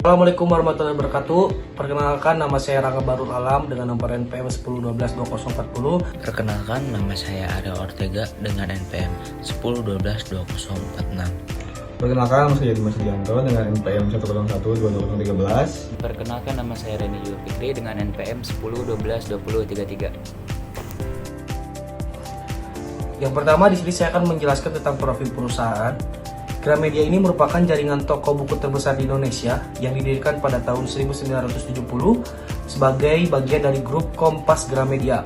Assalamualaikum warahmatullahi wabarakatuh. Perkenalkan, nama saya Rangga Barul Alam dengan nomor NPM 10122040. Perkenalkan, nama saya Ariel Ortega dengan NPM 10122046. Perkenalkan, nama saya Dimas Sugianto dengan NPM 1012013. Perkenalkan, nama saya Reni Julfikri dengan NPM 10122033. Yang pertama, di sini saya akan menjelaskan tentang profil perusahaan. Gramedia ini merupakan jaringan toko buku terbesar di Indonesia yang didirikan pada tahun 1970 sebagai bagian dari grup Kompas Gramedia.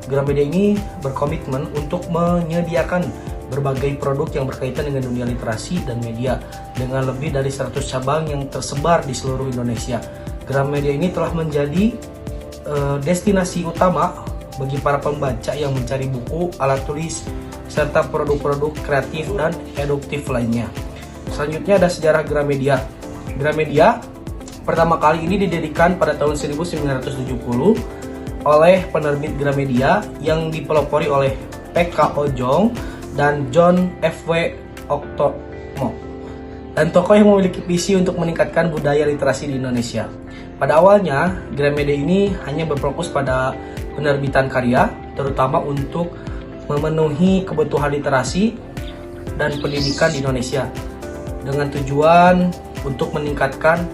Gramedia ini berkomitmen untuk menyediakan berbagai produk yang berkaitan dengan dunia literasi dan media dengan lebih dari 100 cabang yang tersebar di seluruh Indonesia. Gramedia ini telah menjadi destinasi utama bagi para pembaca yang mencari buku, alat tulis, serta produk-produk kreatif dan eduktif lainnya. Selanjutnya ada sejarah Gramedia. Gramedia pertama kali ini didirikan pada tahun 1970 oleh penerbit Gramedia yang dipelopori oleh P.K. Ojong dan John F.W. Oktomo, dan tokoh yang memiliki visi untuk meningkatkan budaya literasi di Indonesia. Pada awalnya, Gramedia ini hanya berfokus pada penerbitan karya, terutama untuk memenuhi kebutuhan literasi dan pendidikan di Indonesia dengan tujuan untuk meningkatkan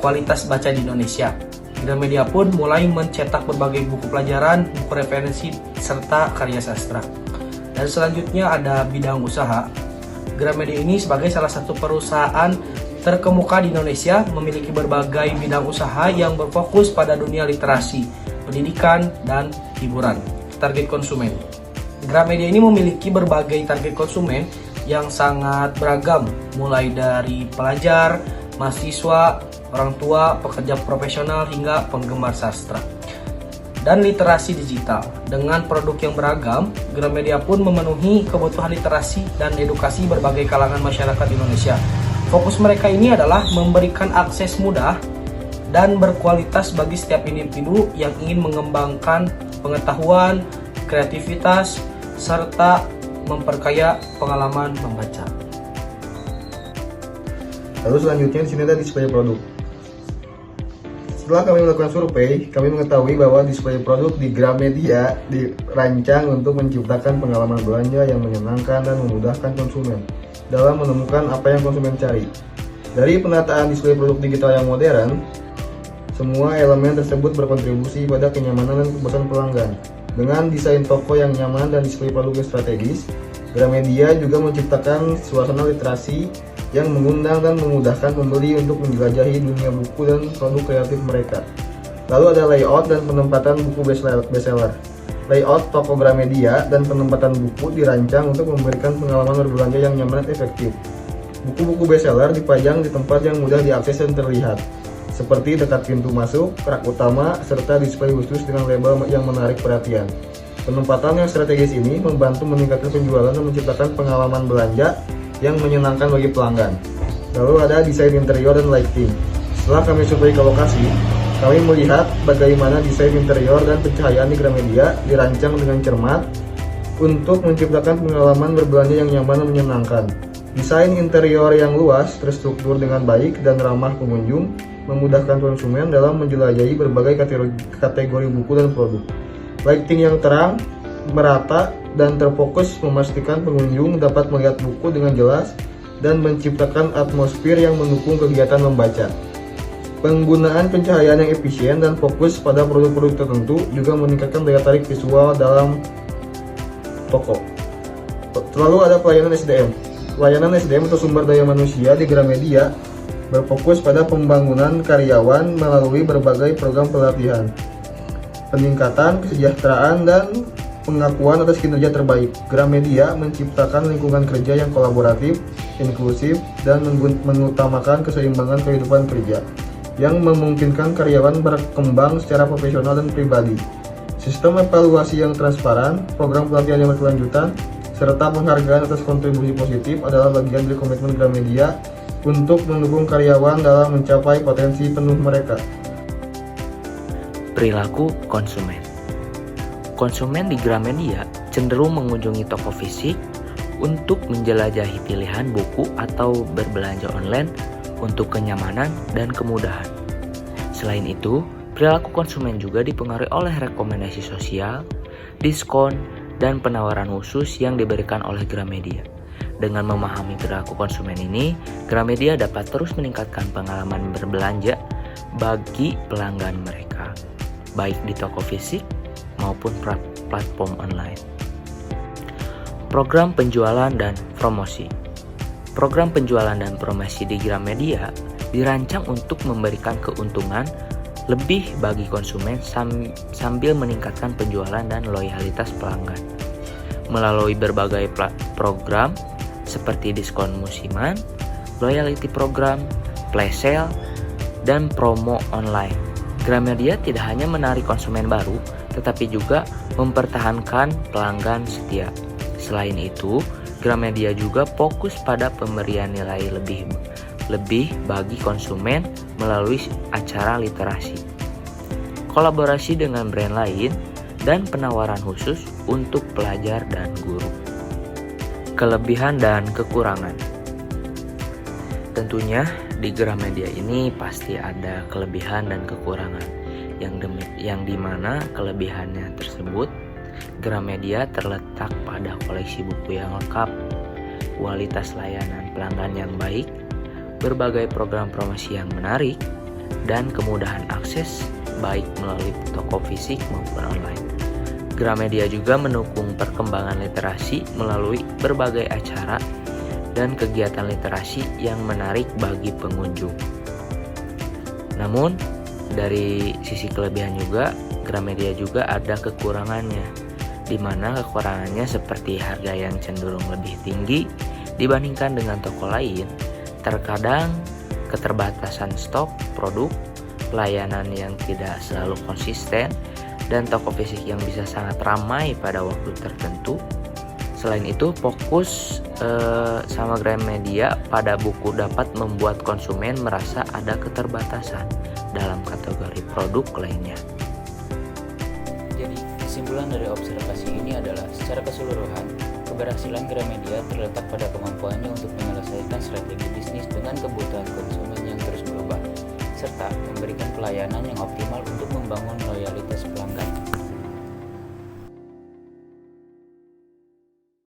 kualitas baca di Indonesia. Gramedia pun mulai mencetak berbagai buku pelajaran, buku referensi, serta karya sastra. Dan selanjutnya ada bidang usaha. Gramedia ini sebagai salah satu perusahaan terkemuka di Indonesia memiliki berbagai bidang usaha yang berfokus pada dunia literasi, pendidikan, dan hiburan. Target konsumen. Gramedia ini memiliki berbagai target konsumen yang sangat beragam, mulai dari pelajar, mahasiswa, orang tua, pekerja profesional, hingga penggemar sastra dan literasi digital. Dengan produk yang beragam, Gramedia pun memenuhi kebutuhan literasi dan edukasi berbagai kalangan masyarakat Indonesia. Fokus mereka ini adalah memberikan akses mudah dan berkualitas bagi setiap individu yang ingin mengembangkan pengetahuan, kreativitas, serta memperkaya pengalaman membaca. Lalu selanjutnya di sini ada display produk. Setelah kami melakukan survei, kami mengetahui bahwa display produk di Gramedia dirancang untuk menciptakan pengalaman belanja yang menyenangkan dan memudahkan konsumen dalam menemukan apa yang konsumen cari. Dari penataan display produk digital yang modern, semua elemen tersebut berkontribusi pada kenyamanan dan kepuasan pelanggan. Dengan desain toko yang nyaman dan display produk yang strategis, Gramedia juga menciptakan suasana literasi yang mengundang dan memudahkan pembeli untuk menjelajahi dunia buku dan produk kreatif mereka. Lalu ada layout dan penempatan buku bestseller. Layout toko Gramedia dan penempatan buku dirancang untuk memberikan pengalaman berbelanja yang nyaman dan efektif. Buku-buku bestseller dipajang di tempat yang mudah diakses dan terlihat, seperti dekat pintu masuk, rak utama, serta display khusus dengan label yang menarik perhatian. Penempatan yang strategis ini membantu meningkatkan penjualan dan menciptakan pengalaman belanja yang menyenangkan bagi pelanggan. Lalu ada desain interior dan lighting. Setelah kami survei ke lokasi, kami melihat bagaimana desain interior dan pencahayaan di Gramedia dirancang dengan cermat untuk menciptakan pengalaman berbelanja yang nyaman dan menyenangkan. Desain interior yang luas, terstruktur dengan baik dan ramah pengunjung, memudahkan konsumen dalam menjelajahi berbagai kategori buku dan produk. Lighting yang terang, merata, dan terfokus memastikan pengunjung dapat melihat buku dengan jelas dan menciptakan atmosfer yang mendukung kegiatan membaca. Penggunaan pencahayaan yang efisien dan fokus pada produk-produk tertentu juga meningkatkan daya tarik visual dalam toko. Lalu ada pelayanan SDM. Pelayanan SDM atau sumber daya manusia di Gramedia berfokus pada pembangunan karyawan melalui berbagai program pelatihan, peningkatan kesejahteraan, dan pengakuan atas kinerja terbaik. Gramedia menciptakan lingkungan kerja yang kolaboratif, inklusif, dan mengutamakan keseimbangan kehidupan kerja yang memungkinkan karyawan berkembang secara profesional dan pribadi. Sistem evaluasi yang transparan, program pelatihan yang berkelanjutan, serta penghargaan atas kontribusi positif adalah bagian dari komitmen Gramedia untuk mendukung karyawan dalam mencapai potensi penuh mereka. Perilaku konsumen. Konsumen di Gramedia cenderung mengunjungi toko fisik untuk menjelajahi pilihan buku atau berbelanja online untuk kenyamanan dan kemudahan. Selain itu, perilaku konsumen juga dipengaruhi oleh rekomendasi sosial, diskon, dan penawaran khusus yang diberikan oleh Gramedia. Dengan memahami perilaku konsumen ini, Gramedia dapat terus meningkatkan pengalaman berbelanja bagi pelanggan mereka, baik di toko fisik maupun platform online. Program penjualan dan promosi. Program penjualan dan promosi di Gramedia dirancang untuk memberikan keuntungan lebih bagi konsumen sambil meningkatkan penjualan dan loyalitas pelanggan. Melalui berbagai program seperti diskon musiman, loyalty program, flash sale, dan promo online, Gramedia tidak hanya menarik konsumen baru, tetapi juga mempertahankan pelanggan setia. Selain itu, Gramedia juga fokus pada pemberian nilai lebih bagi konsumen melalui acara literasi, kolaborasi dengan brand lain, dan penawaran khusus untuk pelajar dan guru. Kelebihan dan kekurangan. Tentunya di Gramedia ini pasti ada kelebihan dan kekurangan, yang dimana kelebihannya tersebut Gramedia terletak pada koleksi buku yang lengkap, kualitas layanan pelanggan yang baik, berbagai program promosi yang menarik, dan kemudahan akses baik melalui toko fisik maupun online. Gramedia juga mendukung perkembangan literasi melalui berbagai acara dan kegiatan literasi yang menarik bagi pengunjung. Namun, dari sisi kelebihan juga, Gramedia juga ada kekurangannya, di mana kekurangannya seperti harga yang cenderung lebih tinggi dibandingkan dengan toko lain, terkadang keterbatasan stok produk, pelayanan yang tidak selalu konsisten, dan toko fisik yang bisa sangat ramai pada waktu tertentu. Selain itu, fokus sama Gramedia pada buku dapat membuat konsumen merasa ada keterbatasan dalam kategori produk lainnya. Jadi, kesimpulan dari observasi ini adalah secara keseluruhan, keberhasilan Gramedia terletak pada kemampuannya untuk menyelesaikan strategi bisnis dengan kebutuhan konsumen yang terus berubah, serta memberikan pelayanan yang optimal untuk membangun loyalitas pelanggan